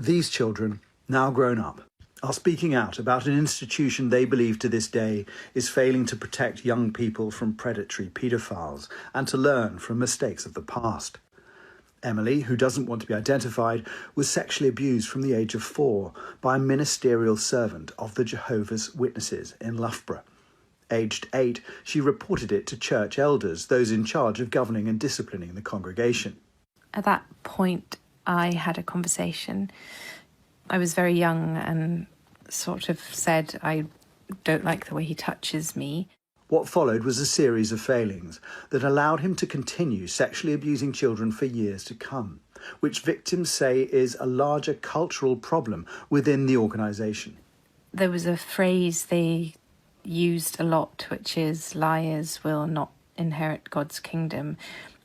These children, now grown up, are speaking out about an institution they believe to this day is failing to protect young people from predatory paedophiles and to learn from mistakes of the past. Emily, who doesn't want to be identified, was sexually abused from the age of 4 by a ministerial servant of the Jehovah's Witnesses in Loughborough. Aged 8, she reported it to church elders, those in charge of governing and disciplining the congregation. At that point, I had a conversation. I was very young and sort of said, I don't like the way he touches me. What followed was a series of failings that allowed him to continue sexually abusing children for years to come, which victims say is a larger cultural problem within the organisation. There was a phrase they used a lot, which is liars will not inherit God's kingdom,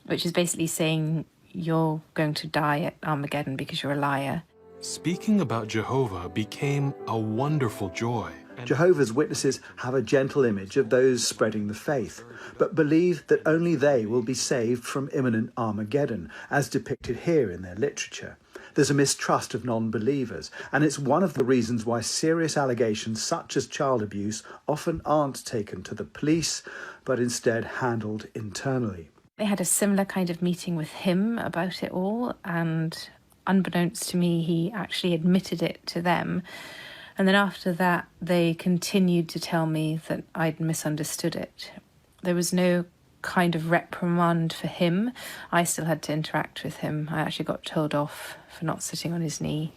which is basically saying you're going to die at Armageddon because you're a liar. Speaking about Jehovah became a wonderful joy. Jehovah's Witnesses have a gentle image of those spreading the faith, but believe that only they will be saved from imminent Armageddon, as depicted here in their literature. There's a mistrust of non-believers, and it's one of the reasons why serious allegations such as child abuse often aren't taken to the police, but instead handled internally. They had a similar kind of meeting with him about it all, and unbeknownst to me, he actually admitted it to them. And then after that, they continued to tell me that I'd misunderstood it. There was no kind of reprimand for him. I still had to interact with him. I actually got told off for not sitting on his knee.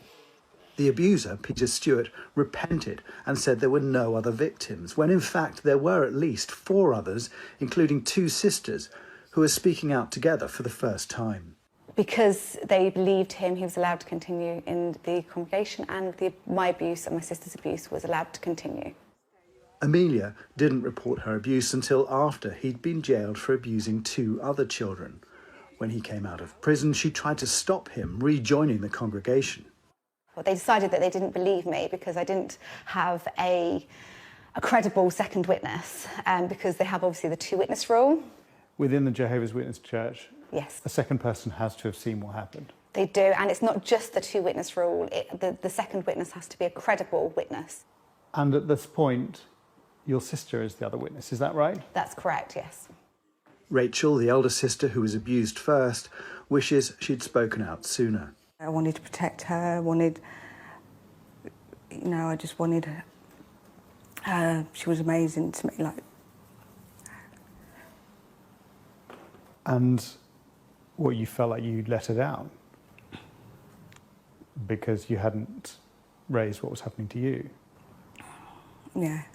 The abuser, Peter Stewart, repented and said there were no other victims, when in fact there were at least 4 others, including 2 sisters, who were speaking out together for the first time. Because they believed him, he was allowed to continue in the congregation, and my abuse and my sister's abuse was allowed to continue. Amelia didn't report her abuse until after he'd been jailed for abusing 2 other children. When he came out of prison, she tried to stop him rejoining the congregation. Well, they decided that they didn't believe me because I didn't have a credible second witness, because they have obviously the 2-witness rule. Within the Jehovah's Witness Church, yes, a second person has to have seen what happened. They do, and it's not just the 2-witness rule. The second witness has to be a credible witness. And at this point, your sister is the other witness, is that right? That's correct, yes. Rachel, the elder sister who was abused first, wishes she'd spoken out sooner. I wanted to protect her, I just wanted her. She was amazing to me, And what, you felt like you'd let her down because you hadn't raised what was happening to you? Yeah.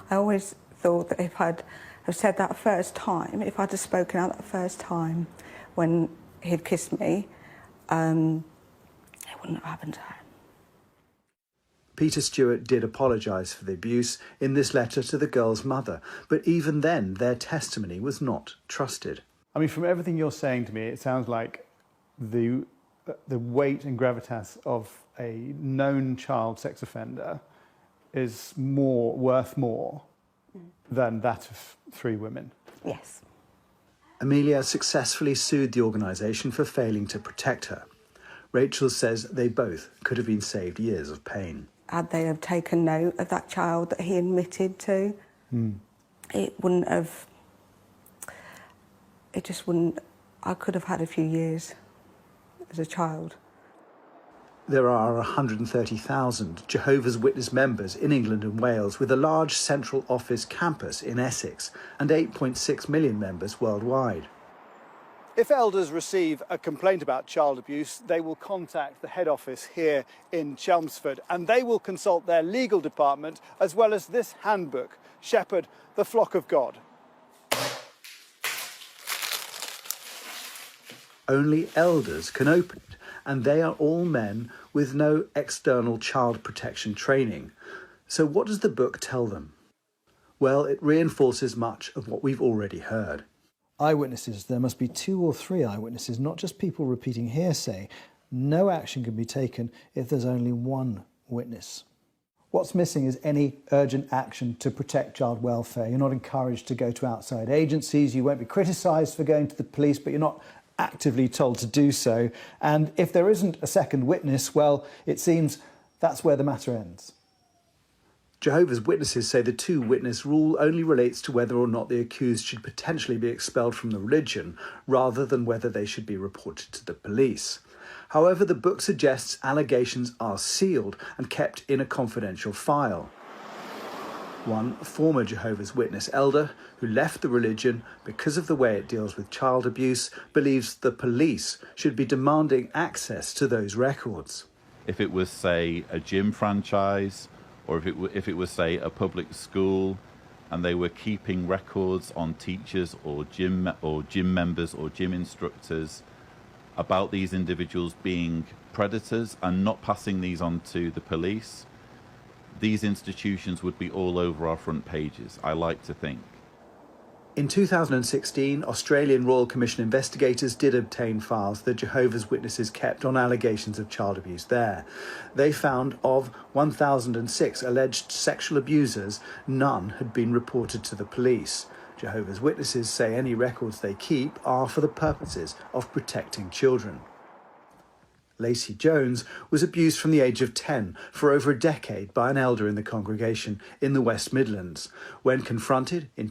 I always thought that if I'd have said that first time, if I'd have spoken out that first time when he'd kissed me, it wouldn't have happened to her. Peter Stewart did apologise for the abuse in this letter to the girl's mother, but even then their testimony was not trusted. I mean, from everything you're saying to me, it sounds like the weight and gravitas of a known child sex offender is worth more than that of 3 women. Yes. Amelia successfully sued the organisation for failing to protect her. Rachel says they both could have been saved years of pain. Had they have taken note of that child that he admitted to, it wouldn't have... It just wouldn't... I could have had a few years as a child. There are 130,000 Jehovah's Witness members in England and Wales, with a large central office campus in Essex and 8.6 million members worldwide. If elders receive a complaint about child abuse, they will contact the head office here in Chelmsford, and they will consult their legal department as well as this handbook, Shepherd the Flock of God. Only elders can open it, and they are all men with no external child protection training. So what does the book tell them? Well, it reinforces much of what we've already heard. Eyewitnesses, there must be 2 or 3 eyewitnesses, not just people repeating hearsay. No action can be taken if there's only 1 witness. What's missing is any urgent action to protect child welfare. You're not encouraged to go to outside agencies. You won't be criticised for going to the police, but you're not actively told to do so. And if there isn't a second witness, well, it seems that's where the matter ends. Jehovah's Witnesses say the two-witness rule only relates to whether or not the accused should potentially be expelled from the religion, rather than whether they should be reported to the police. However, the book suggests allegations are sealed and kept in a confidential file. One former Jehovah's Witness elder who left the religion because of the way it deals with child abuse believes the police should be demanding access to those records. If it was, say, a gym franchise, or if it was, say, a public school, and they were keeping records on teachers or gym members or gym instructors about these individuals being predators and not passing these on to the police, these institutions would be all over our front pages, I like to think. In 2016, Australian Royal Commission investigators did obtain files that Jehovah's Witnesses kept on allegations of child abuse there. They found of 1,006 alleged sexual abusers, none had been reported to the police. Jehovah's Witnesses say any records they keep are for the purposes of protecting children. Lacey Jones was abused from the age of 10 for over a decade by an elder in the congregation in the West Midlands. When confronted in